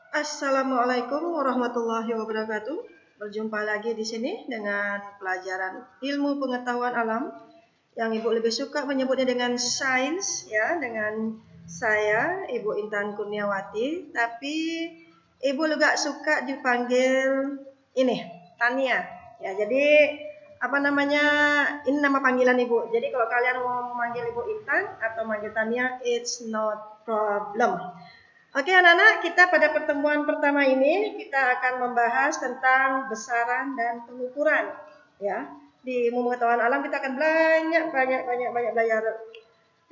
Assalamualaikum warahmatullahi wabarakatuh. Berjumpa lagi di sini dengan pelajaran ilmu pengetahuan alam yang Ibu lebih suka menyebutnya dengan sains ya, dengan saya Ibu Intan Kurniawati, tapi Ibu juga suka dipanggil ini Tania. Ya, jadi apa namanya? Ini nama panggilan Ibu. Jadi kalau kalian mau memanggil Ibu Intan atau manggil Tania, it's not problem. Oke anak-anak, kita pada pertemuan pertama ini kita akan membahas tentang besaran dan pengukuran. Ya, di ilmu pengetahuan alam kita akan banyak belajar.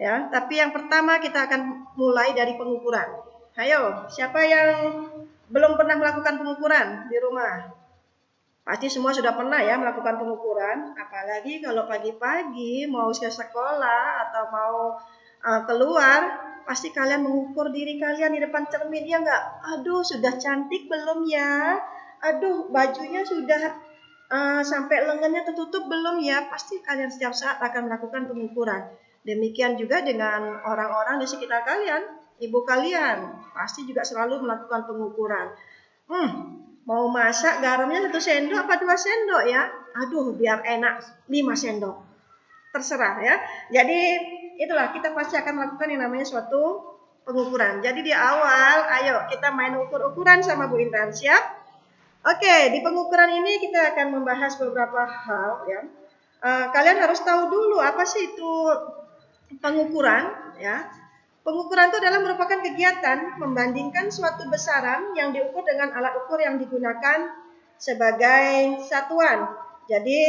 Ya, tapi yang pertama kita akan mulai dari pengukuran. Ayo, siapa yang belum pernah melakukan pengukuran di rumah? Pasti semua sudah pernah ya melakukan pengukuran. Apalagi kalau pagi-pagi mau ke sekolah atau mau keluar, pasti kalian mengukur diri kalian di depan cermin, ya enggak? Aduh, sudah cantik belum ya? Aduh, bajunya sudah sampai lengannya tertutup belum ya? Pasti kalian setiap saat akan melakukan pengukuran. Demikian juga dengan orang-orang di sekitar kalian, ibu kalian pasti juga selalu melakukan pengukuran. Mau masak garamnya 1 sendok apa 2 sendok ya? Aduh, biar enak 5 sendok. Terserah ya. Jadi itulah kita pasti akan melakukan yang namanya suatu pengukuran. Jadi di awal, ayo kita main ukur-ukuran sama Bu Intan. Siap? Oke, di pengukuran ini kita akan membahas beberapa hal ya. Kalian harus tahu dulu apa sih itu pengukuran ya. Pengukuran itu adalah merupakan kegiatan membandingkan suatu besaran yang diukur dengan alat ukur yang digunakan sebagai satuan. Jadi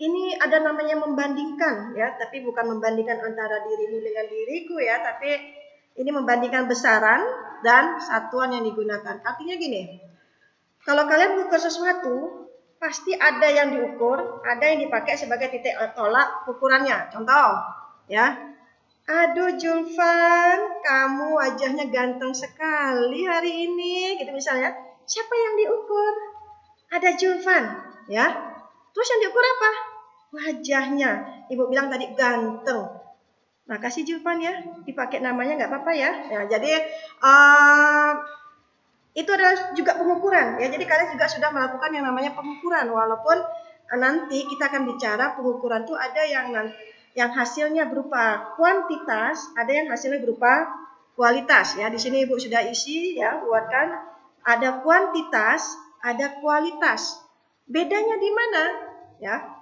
ini ada namanya membandingkan ya, tapi bukan membandingkan antara dirimu dengan diriku ya, tapi ini membandingkan besaran dan satuan yang digunakan. Artinya gini, kalau kalian mengukur sesuatu, pasti ada yang diukur, ada yang dipakai sebagai titik tolak ukurannya. Contoh, ya. Aduh Julfan, kamu wajahnya ganteng sekali hari ini, gitu misalnya. Siapa yang diukur? Ada Julfan, ya. Terus yang diukur apa? Wajahnya. Ibu bilang tadi ganteng. Makasih Julfan ya, dipakai namanya nggak apa-apa ya. Ya jadi itu adalah juga pengukuran ya. Jadi kalian juga sudah melakukan yang namanya pengukuran, walaupun nanti kita akan bicara pengukuran itu ada yang hasilnya berupa kuantitas, ada yang hasilnya berupa kualitas ya. Di sini Ibu sudah isi ya, buatkan ada kuantitas, ada kualitas. Bedanya di mana? Ya.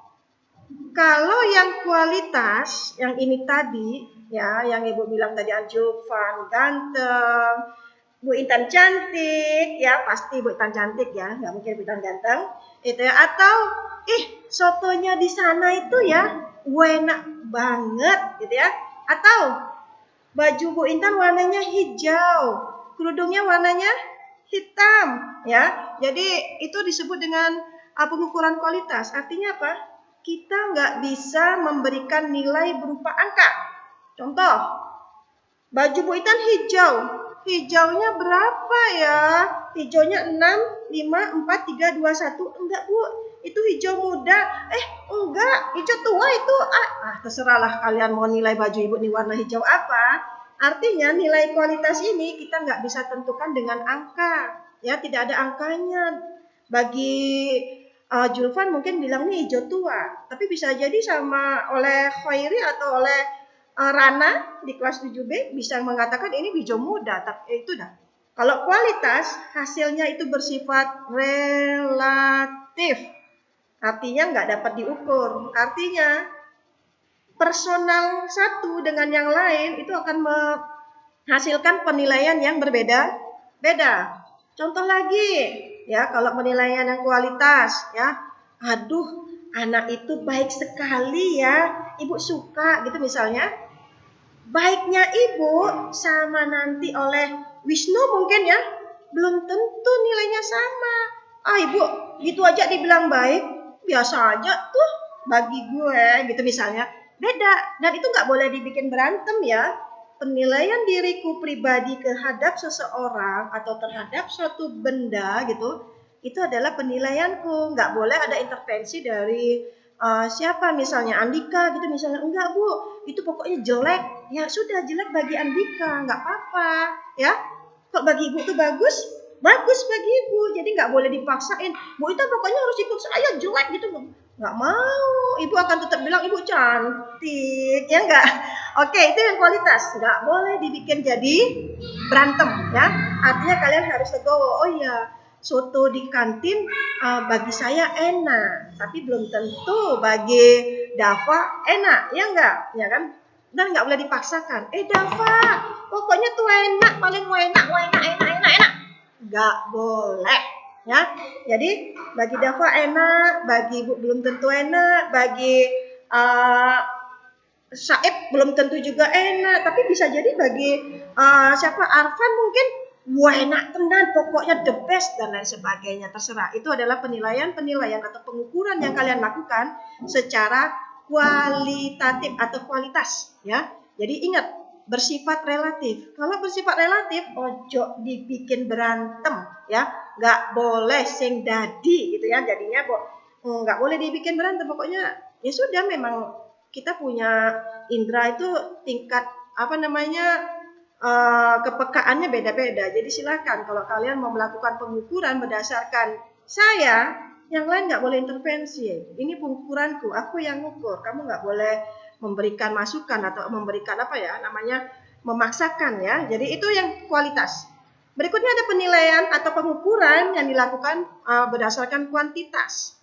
Kalau yang kualitas, yang ini tadi ya, yang Ibu bilang tadi Julfan ganteng, Bu Intan cantik, ya pasti Bu Intan cantik ya, nggak mungkin Bu Intan ganteng, itu ya. Atau sotonya di sana itu ya enak banget, gitu ya. Atau baju Bu Intan warnanya hijau, kerudungnya warnanya hitam, ya. Jadi itu disebut dengan pengukuran kualitas. Artinya apa? Kita nggak bisa memberikan nilai berupa angka. Contoh, baju Bu Intan hijau. Hijaunya berapa ya? Hijaunya 6, 5, 4, 3, 2, 1. Enggak Bu, itu hijau muda. Enggak, hijau tua itu. Terserahlah kalian mau nilai baju Ibu ini warna hijau apa. Artinya nilai kualitas ini kita nggak bisa tentukan dengan angka. Ya, tidak ada angkanya. Bagi Julfan mungkin bilang nih hijau tua. Tapi bisa jadi sama oleh Khairi atau oleh Rana di kelas 7B bisa mengatakan ini hijau muda, tapi itu dah. Kalau kualitas hasilnya itu bersifat relatif, artinya nggak dapat diukur. Artinya personal satu dengan yang lain itu akan menghasilkan penilaian yang berbeda-beda. Contoh lagi, ya kalau penilaian yang kualitas, ya, aduh anak itu baik sekali ya, Ibu suka gitu misalnya. Baiknya Ibu sama nanti oleh Wisnu mungkin ya, belum tentu nilainya sama. Ibu gitu aja dibilang baik, biasa aja tuh bagi gue gitu misalnya. Beda, dan itu nggak boleh dibikin berantem ya. Penilaian diriku pribadi terhadap seseorang atau terhadap suatu benda gitu, itu adalah penilaianku. Nggak boleh ada intervensi dari siapa misalnya Andika gitu misalnya, enggak Bu, itu pokoknya jelek. Ya sudah jelek bagi Andika, nggak apa-apa ya. Kok bagi ibu tuh bagus? Bagus bagi ibu. Jadi nggak boleh dipaksain. Bu Intan pokoknya harus ikut saya, jelek gitu. Nggak mau. Ibu akan tetap bilang ibu cantik, ya nggak? Oke, itu yang kualitas. Nggak boleh dibikin jadi berantem, ya. Artinya kalian harus legowo. Oh iya, soto di kantin bagi saya enak, tapi belum tentu bagi Dava enak, ya enggak? Ya kan? Dan nggak boleh dipaksakan. Dava, pokoknya tuh enak, paling enak. Nggak boleh, ya. Jadi bagi Dava enak, bagi Ibu belum tentu enak, bagi Saib belum tentu juga enak, tapi bisa jadi bagi siapa Arfan mungkin wah enak tenan, pokoknya the best dan lain sebagainya, terserah. Itu adalah penilaian atau pengukuran yang kalian lakukan secara kualitatif atau kualitas, ya. Jadi ingat, bersifat relatif. Kalau bersifat relatif, ojo dibikin berantem, ya. Nggak boleh sing dadi gitu ya. Jadinya nggak boleh dibikin berantem. Pokoknya ya sudah, memang kita punya indera itu tingkat kepekaannya beda-beda. Jadi silakan kalau kalian mau melakukan pengukuran berdasarkan saya, yang lain nggak boleh intervensi. Ini pengukuranku, aku yang ngukur. Kamu nggak boleh memberikan masukan atau memberikan memaksakan, ya. Jadi itu yang kualitas. Berikutnya ada penilaian atau pengukuran yang dilakukan berdasarkan kuantitas.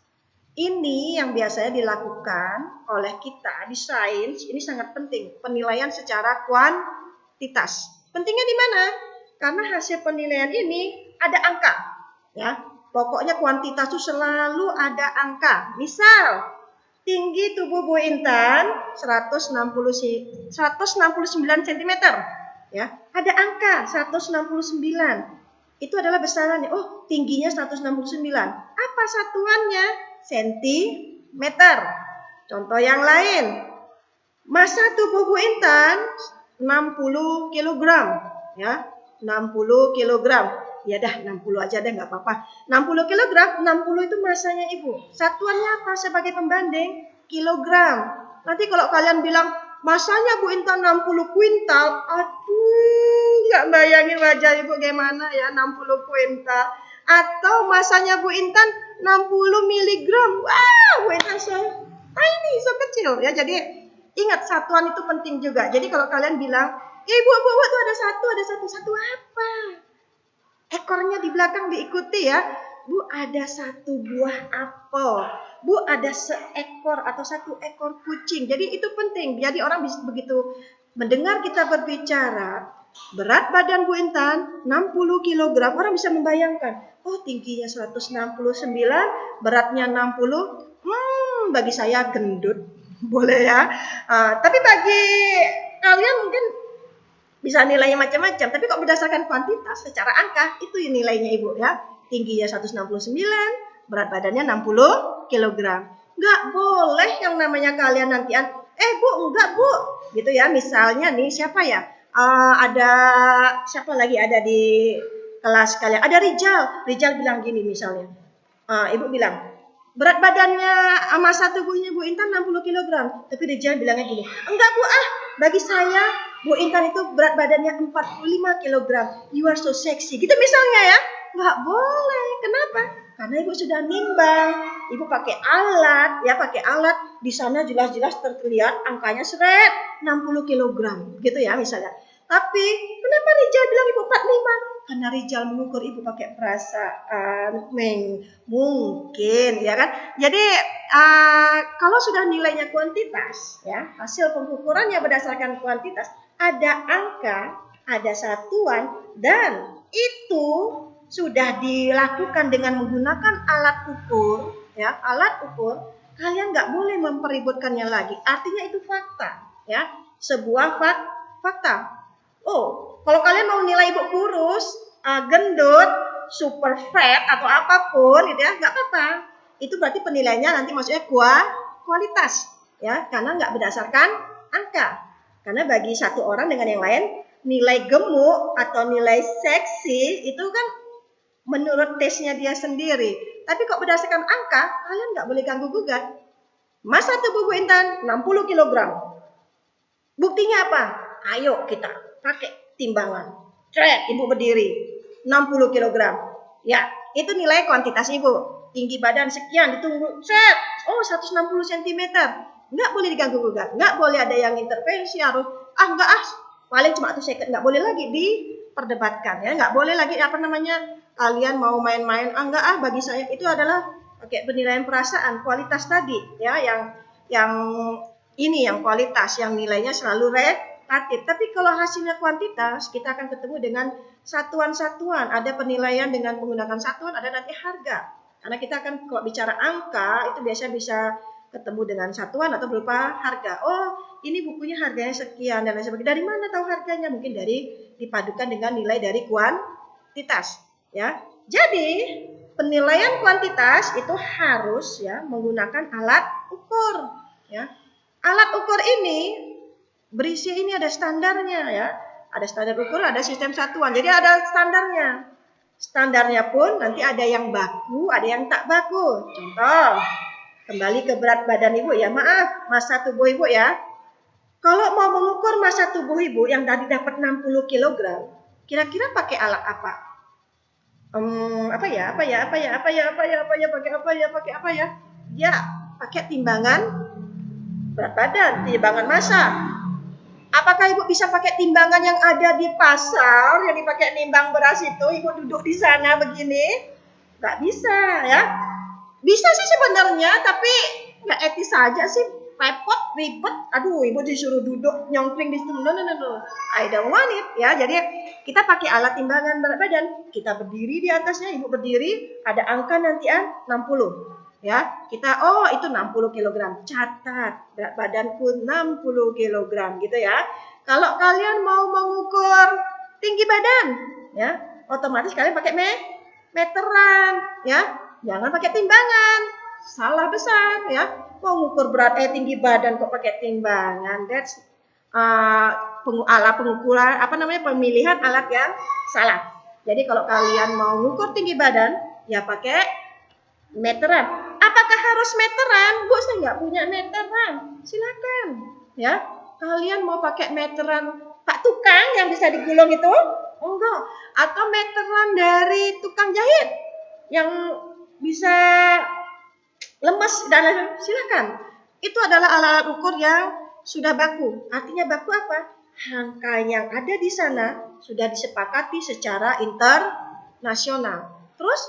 Ini yang biasanya dilakukan oleh kita di sains, ini sangat penting, penilaian secara kuantitas. Pentingnya di mana? Karena hasil penilaian ini ada angka, ya. Pokoknya kuantitas itu selalu ada angka. Misal, tinggi tubuh Bu Intan 169 cm, ya. Ada angka 169. Itu adalah besarannya. Oh, tingginya 169. Apa satuannya? Sentimeter. Contoh yang lain. Massa tubuh Bu Intan 60 kg, ya. 60 kg. Ya dah 60 aja deh, nggak apa-apa. 60 kg, 60 itu masanya Ibu. Satuannya apa sebagai pembanding? Kilogram. Nanti kalau kalian bilang masanya Bu Intan 60 kuintal, aduh, nggak bayangin wajah Ibu gimana ya 60 kuintal. Atau masanya Bu Intan 60 miligram. Wow, Bu Intan so tiny, so kecil, ya. Jadi ingat, satuan itu penting juga. Jadi kalau kalian bilang, Bu tuh ada satu apa? Ekornya di belakang diikuti, ya. Bu, ada satu buah apel. Bu, ada seekor atau satu ekor kucing. Jadi itu penting. Jadi orang bisa begitu mendengar kita berbicara, berat badan Bu Intan 60 kg, orang bisa membayangkan, oh tingginya 169, beratnya 60, bagi saya gendut. Boleh, ya. Tapi bagi kalian mungkin bisa nilainya macam-macam, tapi kok berdasarkan kuantitas secara angka itu nilainya Ibu, ya. Tingginya 169, berat badannya 60 kg. Nggak boleh yang namanya kalian nantian, Bu, enggak Bu, gitu ya. Misalnya nih, siapa ya? Ada siapa lagi ada di kelas kalian? Ada Rijal bilang gini misalnya. Ibu bilang, berat badannya massa tubuhnya Bu Intan 60 kg. Tapi Rijal bilangnya gini, enggak Bu, bagi saya Bu Intan itu berat badannya 45 kg. You are so sexy. Gitu misalnya, ya. Nggak boleh. Kenapa? Karena Ibu sudah nimbang. Ibu pakai alat, ya, di sana jelas-jelas terlihat angkanya 60 kg. Gitu ya misalnya. Tapi kenapa Rijal bilang Ibu 45? Karena Rijal mengukur Ibu pakai perasaan, mungkin, ya kan. Jadi kalau sudah nilainya kuantitas, ya, hasil pengukurannya berdasarkan kuantitas, ada angka, ada satuan, dan itu sudah dilakukan dengan menggunakan alat ukur, ya, kalian nggak boleh mempeributkannya lagi. Artinya itu fakta, ya, sebuah fakta. Oh, kalau kalian mau nilai Ibu kurus, gendut, super fat atau apapun, gitu ya, nggak apa-apa. Itu berarti penilaiannya nanti maksudnya kualitas, ya, karena nggak berdasarkan angka. Karena bagi satu orang dengan yang lain, nilai gemuk atau nilai seksi itu kan menurut tesnya dia sendiri. Tapi kok berdasarkan angka, kalian nggak boleh ganggu gugat. Massa tubuh Bu Intan 60 kg. Buktinya apa? Ayo kita pakai timbangan. Cek, ibu berdiri 60 kg. Ya, itu nilai kuantitas ibu. Tinggi badan sekian, ditunggu, set, oh 160 cm. Nggak boleh diganggu gugat, nggak boleh ada yang intervensi, harus, enggak paling cuma 1 second, nggak boleh lagi diperdebatkan ya, nggak boleh lagi kalian mau main-main, enggak bagi saya itu adalah pakai penilaian perasaan, kualitas tadi ya, yang ini yang kualitas, yang nilainya selalu relatif. Tapi kalau hasilnya kuantitas, kita akan ketemu dengan satuan-satuan, ada penilaian dengan menggunakan satuan, ada nanti harga. Karena kita akan kalau bicara angka itu biasanya bisa ketemu dengan satuan atau berupa harga. Oh, ini bukunya harganya sekian dan lain sebagainya. Dari mana tahu harganya? Mungkin dari dipadukan dengan nilai dari kuantitas, ya. Jadi, penilaian kuantitas itu harus ya menggunakan alat ukur, ya. Alat ukur ini berisi ini ada standarnya ya. Ada standar ukur, ada sistem satuan. Jadi ada standarnya. Standarnya pun nanti ada yang baku, ada yang tak baku. Contoh, kembali ke berat badan ibu ya. Maaf, massa tubuh ibu ya. Kalau mau mengukur massa tubuh ibu yang tadi dapat 60 kg, kira-kira pakai alat apa? Pakai apa ya? Ya, pakai timbangan berat badan, timbangan massa. Apakah ibu bisa pakai timbangan yang ada di pasar, yang dipakai nimbang beras itu, ibu duduk di sana begini? Nggak bisa ya. Bisa sih sebenarnya, tapi nggak etis saja sih. Repot, ribet. Aduh, ibu disuruh duduk nyongkring di situ. No. I don't want it ya. Jadi kita pakai alat timbangan berat badan. Kita berdiri di atasnya, ibu berdiri, ada angka nanti 60. Ya, kita itu 60 kg. Catat, berat badanku 60 kg gitu ya. Kalau kalian mau mengukur tinggi badan, ya, otomatis kalian pakai meteran, ya. Jangan pakai timbangan. Salah besar ya. Mau mengukur berat tinggi badan kok pakai timbangan. That's alat pengukuran pemilihan alat yang salah. Jadi kalau kalian mau mengukur tinggi badan, ya pakai meteran. Apakah harus meteran? Bu, saya nggak punya meteran. Silakan, ya. Kalian mau pakai meteran Pak Tukang yang bisa digulung itu? Enggak. Atau meteran dari tukang jahit yang bisa lemes dan lain-lain. Silakan. Itu adalah alat-alat ukur yang sudah baku. Artinya baku apa? Angka yang ada di sana sudah disepakati secara internasional. Terus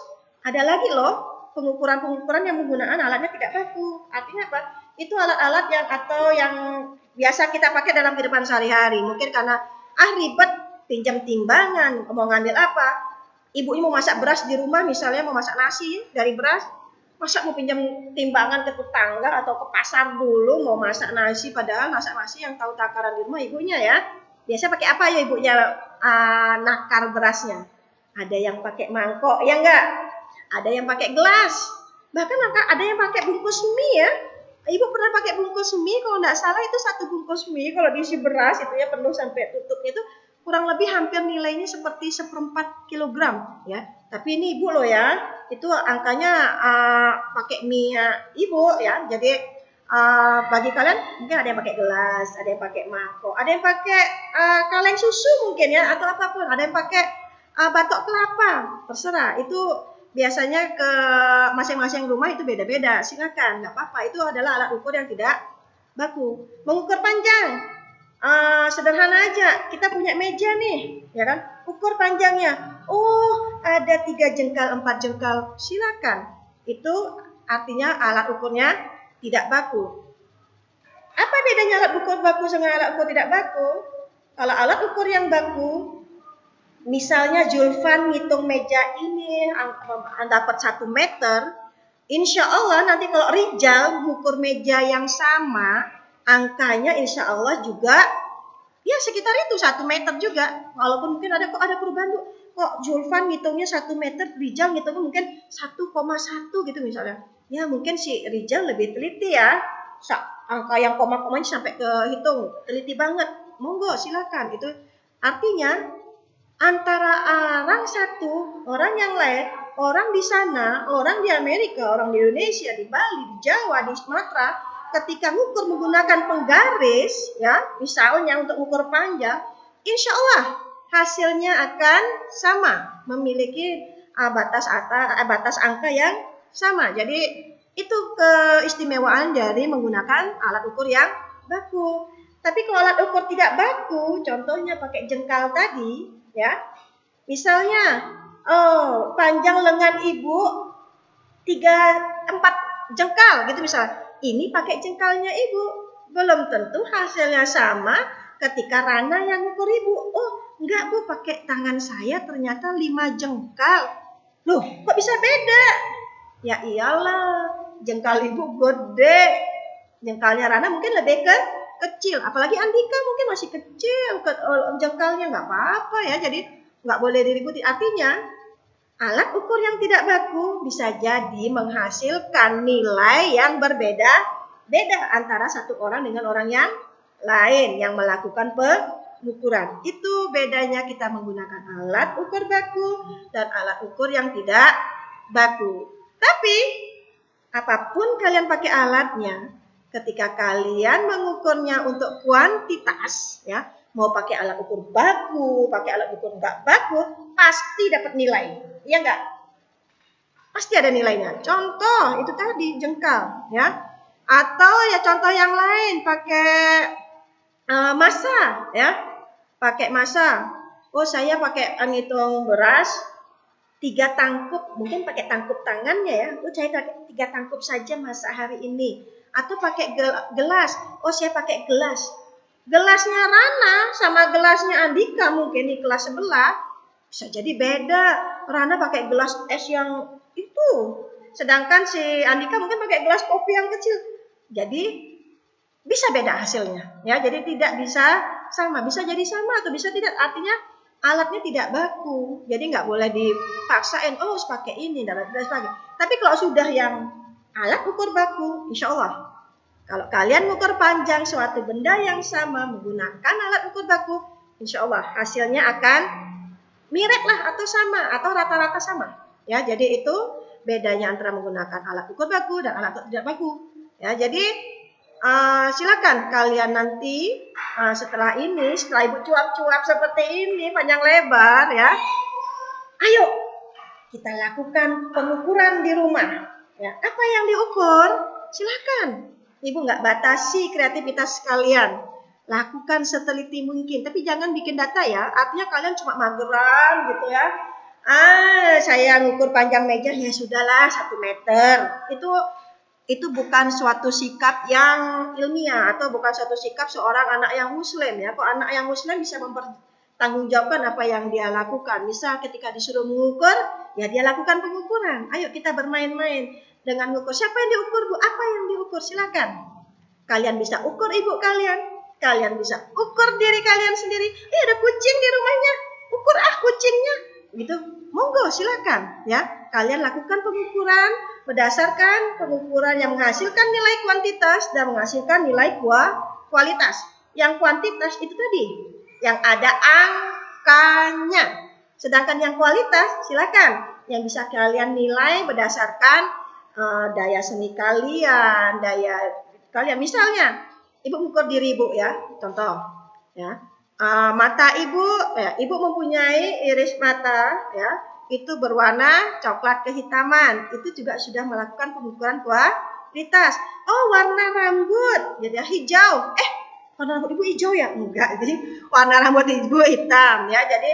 ada lagi loh pengukuran-pengukuran yang menggunakan alatnya tidak baku. Artinya apa? Itu alat-alat yang biasa kita pakai dalam kehidupan sehari-hari. Mungkin karena ribet pinjam timbangan, mau ngambil apa? Ibu mau masak beras di rumah, misalnya mau masak nasi dari beras, masa mau pinjam timbangan ke tetangga atau ke pasar dulu mau masak nasi, padahal masak nasi yang tahu takaran di rumah ibunya ya. Biasa pakai apa ya ibunya nakar berasnya? Ada yang pakai mangkok, ya enggak? Ada yang pakai gelas, bahkan ada yang pakai bungkus mie ya. Ibu pernah pakai bungkus mie, kalau nggak salah itu satu bungkus mie kalau diisi beras itu ya penuh sampai tutupnya itu kurang lebih hampir nilainya seperti 1/4 kilogram ya. Tapi ini ibu loh ya, itu angkanya pakai mie ibu ya. Jadi bagi kalian mungkin ada yang pakai gelas, ada yang pakai mangkok, ada yang pakai kaleng susu mungkin ya atau apapun, ada yang pakai batok kelapa, terserah itu. Biasanya ke masing-masing rumah itu beda-beda. Silakan, nggak apa-apa. Itu adalah alat ukur yang tidak baku. Mengukur panjang, sederhana aja. Kita punya meja nih, ya kan? Ukur panjangnya. Oh, ada 3 jengkal, 4 jengkal. Silakan. Itu artinya alat ukurnya tidak baku. Apa bedanya alat ukur baku dengan alat ukur tidak baku? Kalau alat ukur yang baku, misalnya Julfan ngitung meja ini dapat 1 meter, insya Allah nanti kalau Rijal mengukur meja yang sama, angkanya insya Allah juga ya sekitar itu 1 meter juga. Walaupun mungkin ada perubahan bu, kok Julfan ngitungnya 1 meter, Rijal ngitungnya mungkin 1,1 gitu misalnya. Ya mungkin si Rijal lebih teliti ya, angka yang koma-komanya sampai ke hitung, teliti banget. Monggo silakan. Itu artinya antara orang satu, orang yang lain, orang di sana, orang di Amerika, orang di Indonesia, di Bali, di Jawa, di Sumatera, ketika ngukur menggunakan penggaris, ya, misalnya untuk ukur panjang, insya Allah hasilnya akan sama, memiliki batas angka yang sama. Jadi itu keistimewaan dari menggunakan alat ukur yang baku. Tapi kalau alat ukur tidak baku, contohnya pakai jengkal tadi, ya. Misalnya, panjang lengan ibu 4 jengkal gitu misalnya. Ini pakai jengkalnya ibu, belum tentu hasilnya sama ketika Rana yang ukur ibu. Oh, enggak Bu, pakai tangan saya ternyata 5 jengkal. Loh, kok bisa beda? Ya iyalah, jengkal ibu gede, jengkalnya Rana mungkin lebih kecil. Apalagi Andika mungkin masih kecil jengkalnya, nggak apa-apa ya. Jadi nggak boleh diributi. Artinya alat ukur yang tidak baku bisa jadi menghasilkan nilai yang berbeda-beda antara satu orang dengan orang yang lain yang melakukan pengukuran. Itu bedanya kita menggunakan alat ukur baku dan alat ukur yang tidak baku. Tapi apapun kalian pakai alatnya, ketika kalian mengukurnya untuk kuantitas, ya, mau pakai alat ukur baku, pakai alat ukur nggak baku, pasti dapat nilai, iya nggak? Pasti ada nilainya. Contoh itu tadi jengkal, ya, atau ya contoh yang lain pakai massa, ya, pakai massa. Oh saya pakai ngitung beras 3 tangkup, mungkin pakai tangkup tangannya ya. Oh saya pakai 3 tangkup saja masak hari ini. Atau pakai gelas. Oh saya pakai gelas. Gelasnya Rana sama gelasnya Andika mungkin di kelas sebelah bisa jadi beda. Rana pakai gelas es yang itu, sedangkan si Andika mungkin pakai gelas kopi yang kecil. Jadi bisa beda hasilnya, ya. Jadi tidak bisa sama, bisa jadi sama atau bisa tidak. Artinya alatnya tidak baku, jadi nggak boleh dipaksain. Oh, harus pakai ini dan sebagainya. Tapi kalau sudah yang alat ukur baku, insya Allah, kalau kalian ukur panjang suatu benda yang sama menggunakan alat ukur baku, insya Allah hasilnya akan mirip lah atau sama atau rata-rata sama. Ya, jadi itu bedanya antara menggunakan alat ukur baku dan alat ukur tidak baku. Ya, jadi silakan kalian nanti setelah ibu cuap-cuap seperti ini panjang lebar ya, ayo kita lakukan pengukuran di rumah ya. Apa yang diukur silakan, ibu nggak batasi kreativitas kalian, lakukan seteliti mungkin, tapi jangan bikin data ya. Artinya kalian cuma mageran gitu ya, saya ngukur panjang meja ya sudahlah 1 meter, itu bukan suatu sikap yang ilmiah atau bukan suatu sikap seorang anak yang muslim ya. Kok anak yang muslim bisa mempertanggungjawabkan apa yang dia lakukan. Misal ketika disuruh mengukur, ya dia lakukan pengukuran. Ayo kita bermain-main dengan mengukur. Siapa yang diukur Bu? Apa yang diukur? Silakan. Kalian bisa ukur ibu kalian bisa ukur diri kalian sendiri. Ada kucing di rumahnya, ukur kucingnya. Gitu. Monggo silakan ya. Kalian lakukan pengukuran berdasarkan pengukuran yang menghasilkan nilai kuantitas dan menghasilkan nilai kualitas. Yang kuantitas itu tadi, yang ada angkanya. Sedangkan yang kualitas, silakan yang bisa kalian nilai berdasarkan daya seni kalian, daya kalian. Misalnya, ibu ukur diri ibu ya, contoh ya. Mata ibu, ya, ibu mempunyai iris mata ya, itu berwarna coklat kehitaman. Itu juga sudah melakukan pengukuran kualitas. Oh, warna rambut jadi hijau. Warna rambut ibu hijau ya? Enggak, jadi warna rambut ibu hitam ya. Jadi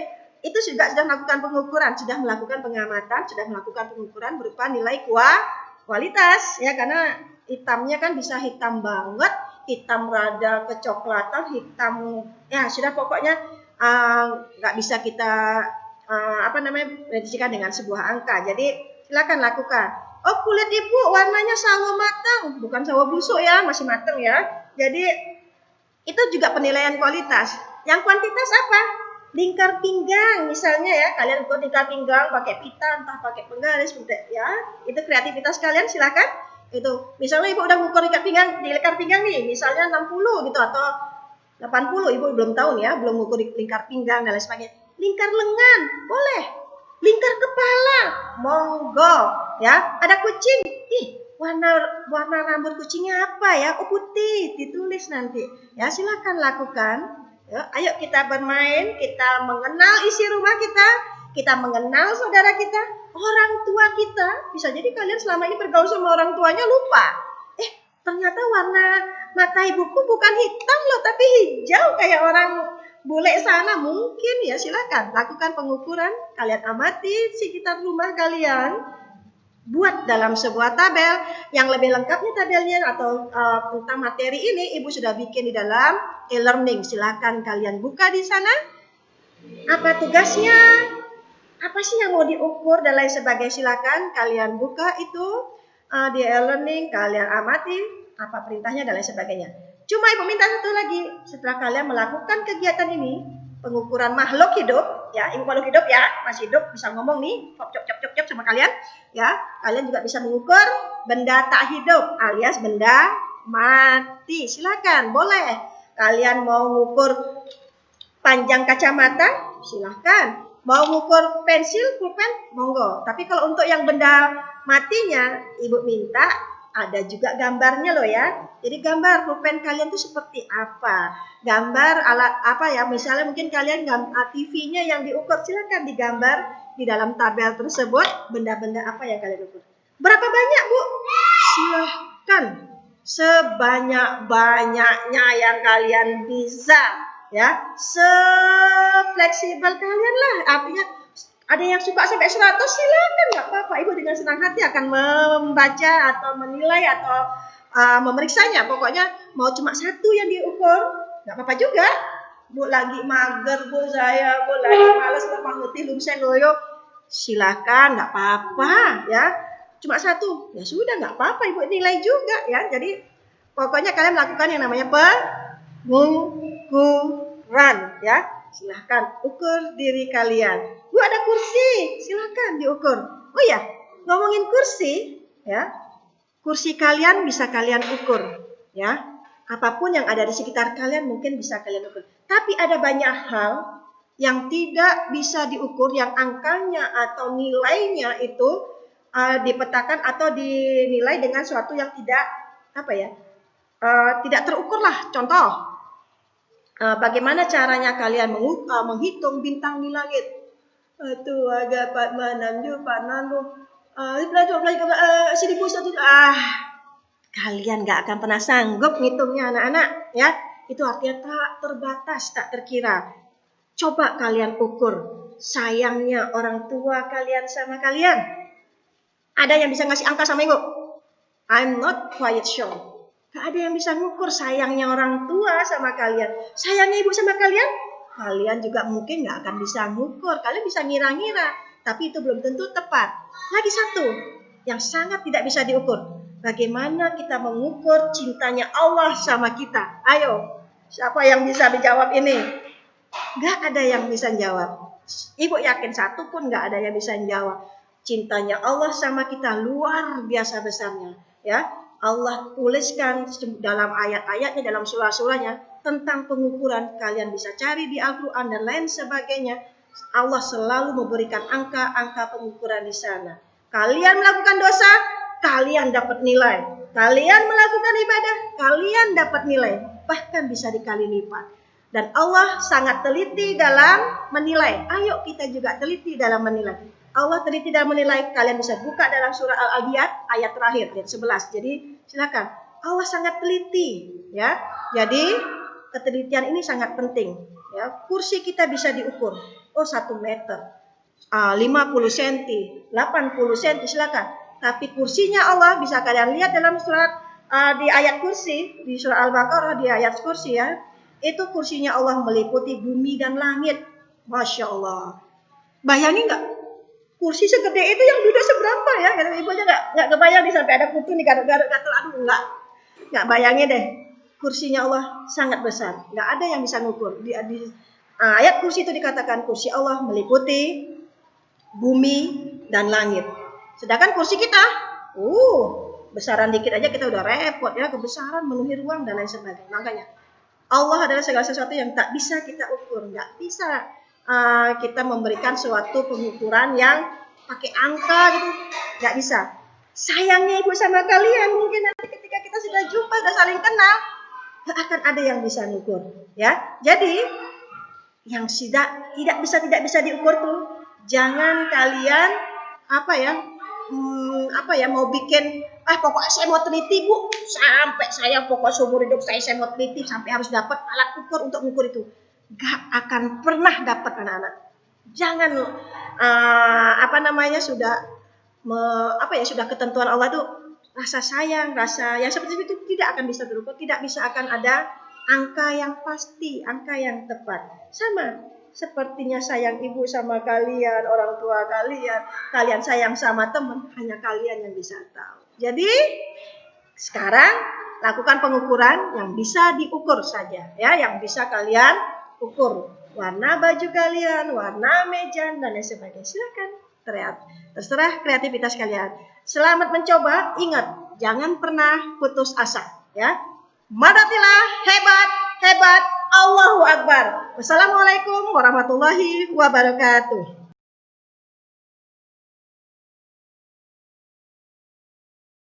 itu juga sudah melakukan pengukuran, sudah melakukan pengamatan, sudah melakukan pengukuran berupa nilai kualitas ya, karena hitamnya kan bisa hitam banget, hitam rada kecoklatan, hitam ya sudah pokoknya nggak bisa kita prediksikan dengan sebuah angka. Jadi silakan lakukan. Oh, kulit ibu warnanya sawo matang, bukan sawo busuk ya, masih matang ya. Jadi itu juga penilaian kualitas. Yang kuantitas apa? Lingkar pinggang misalnya ya, kalian ukur lingkar pinggang pakai pita, entah pakai penggaris ya. Itu kreativitas kalian, silakan. Itu misalnya ibu udah mengukur lingkar pinggang nih, misalnya 60 gitu atau 80, ibu belum tahu nih ya, belum mengukur lingkar pinggang dan lain sebagainya. Lingkar lengan boleh, lingkar kepala monggo ya. Ada kucing, warna rambut kucingnya apa ya? Oh, putih, ditulis nanti ya. Silakan lakukan Ya, ayo kita bermain, kita mengenal isi rumah kita mengenal saudara kita, orang tua kita. Bisa jadi kalian selama ini bergaul sama orang tuanya lupa. Ternyata warna mata ibuku bukan hitam loh, tapi hijau kayak orang bule sana. Mungkin ya, silakan lakukan pengukuran. Kalian amati sekitar rumah kalian. Buat dalam sebuah tabel. Yang lebih lengkapnya tabelnya atau tentang materi ini Ibu sudah bikin di dalam e-learning. Silakan kalian buka di sana. Apa tugasnya? Apa sih yang mau diukur dan lain sebagainya? Silakan kalian buka itu di e-learning, kalian amati apa perintahnya dan lain sebagainya. Cuma Ibu minta satu lagi, setelah kalian melakukan kegiatan ini, pengukuran makhluk hidup, ya, Ibu makhluk hidup ya, masih hidup, bisa ngomong nih, cop sama kalian, ya, kalian juga bisa mengukur benda tak hidup alias benda mati. Silakan, boleh. Kalian mau mengukur panjang kacamata, silakan. Mau mengukur pensil, pulpen, monggo. Tapi kalau untuk yang benda matinya, Ibu minta ada juga gambarnya loh ya. Jadi gambar pulpen kalian tuh seperti apa? Gambar alat apa ya? Misalnya mungkin kalian TV-nya yang diukur, silakan digambar di dalam tabel tersebut benda-benda apa yang kalian ukur. Berapa banyak, Bu? Silahkan sebanyak-banyaknya yang kalian bisa. Ya, se-fleksibel kalian lah. Artinya ada yang suka sampai 100, silakan, nggak apa-apa. Ibu dengan senang hati akan membaca atau menilai atau memeriksanya. Pokoknya mau cuma satu yang diukur, nggak apa-apa juga. Bu lagi mager, Bu saya, Bu lagi malas, lemah letih, lumsen loyo, silakan, nggak apa-apa ya. Cuma satu, ya sudah, nggak apa-apa. Ibu nilai juga ya. Jadi pokoknya kalian melakukan yang namanya pengukuran ya. Silahkan ukur diri kalian. Bu ada kursi, silahkan diukur. Oh ya, ngomongin kursi ya. Kursi kalian bisa kalian ukur ya. Apapun yang ada di sekitar kalian mungkin bisa kalian ukur. Tapi ada banyak hal yang tidak bisa diukur, yang angkanya atau nilainya itu dipetakan atau dinilai dengan suatu yang tidak tidak terukur lah. Contoh, bagaimana caranya kalian menghitung bintang di langit? Itu agak 46 kalian gak akan pernah sanggup ngitungnya anak-anak ya. Itu artinya tak terbatas, tak terkira. Coba kalian ukur sayangnya orang tua kalian sama kalian. Ada yang bisa ngasih angka sama Ibu? I'm not quite sure. Gak ada yang bisa ngukur sayangnya orang tua sama kalian. Sayangnya ibu sama kalian, kalian juga mungkin gak akan bisa ngukur. Kalian bisa ngira-ngira, tapi itu belum tentu tepat. Lagi satu, yang sangat tidak bisa diukur. Bagaimana kita mengukur cintanya Allah sama kita? Ayo, siapa yang bisa dijawab ini? Gak ada yang bisa jawab. Ibu yakin satu pun gak ada yang bisa jawab. Cintanya Allah sama kita luar biasa besarnya. Ya, Allah tuliskan dalam ayat-ayatnya, dalam surah-surahnya tentang pengukuran. Kalian bisa cari di Al-Quran dan lain sebagainya. Allah selalu memberikan angka-angka pengukuran di sana. Kalian melakukan dosa, kalian dapat nilai. Kalian melakukan ibadah, kalian dapat nilai. Bahkan bisa dikali lipat. Dan Allah sangat teliti dalam menilai. Ayo kita juga teliti dalam menilai. Allah teliti dalam menilai. Kalian bisa buka dalam surah Al-Adiyat ayat terakhir, ayat 11. Jadi silakan. Allah sangat teliti ya. Jadi ketelitian ini sangat penting ya. Kursi kita bisa diukur. Oh 1 meter, 50 cm, 80 cm, silakan. Tapi kursinya Allah bisa kalian lihat dalam surat di ayat kursi, di surah Al-Baqarah di ayat kursi ya. Itu kursinya Allah meliputi bumi dan langit. Masya Allah. Bayangin nggak? Kursi segede itu yang duduk seberapa ya? Ibu aja nggak kebayang nih, sampai ada kutu nih garuk-garuk gatel. Aduh, nggak bayangin deh. Kursinya Allah sangat besar. Nggak ada yang bisa ngukur. Di ayat kursi itu dikatakan kursi Allah meliputi bumi dan langit. Sedangkan kursi kita, besaran dikit aja kita udah repot ya. Kebesaran memenuhi ruang dan lain sebagainya. Makanya Allah adalah segala sesuatu yang tak bisa kita ukur. Nggak bisa kita memberikan suatu pengukuran yang pakai angka gitu, nggak bisa. Sayangnya ibu sama kalian mungkin nanti ketika kita sudah jumpa, sudah saling kenal, Gak akan ada yang bisa ngukur, ya. Jadi yang tidak bisa diukur tuh, jangan kalian mau bikin pokoknya saya mau teliti Bu, sampai saya pokok seumur hidup saya mau teliti sampai harus dapat alat ukur untuk mengukur itu. Gak akan pernah dapat anak-anak. Jangan sudah ketentuan Allah tuh rasa sayang, rasa yang seperti itu tidak akan bisa terukur, tidak bisa akan ada angka yang pasti, angka yang tepat. Sama sepertinya sayang ibu sama kalian, orang tua kalian, kalian sayang sama teman, hanya kalian yang bisa tahu. Jadi sekarang lakukan pengukuran yang bisa diukur saja, ya, yang bisa kalian ukur. Warna baju kalian, warna meja, dan lain sebagainya. Silakan, terserah kreativitas kalian. Selamat mencoba, ingat, jangan pernah putus asa, ya. Madatilah, hebat, Allahu Akbar. Wassalamualaikum warahmatullahi wabarakatuh.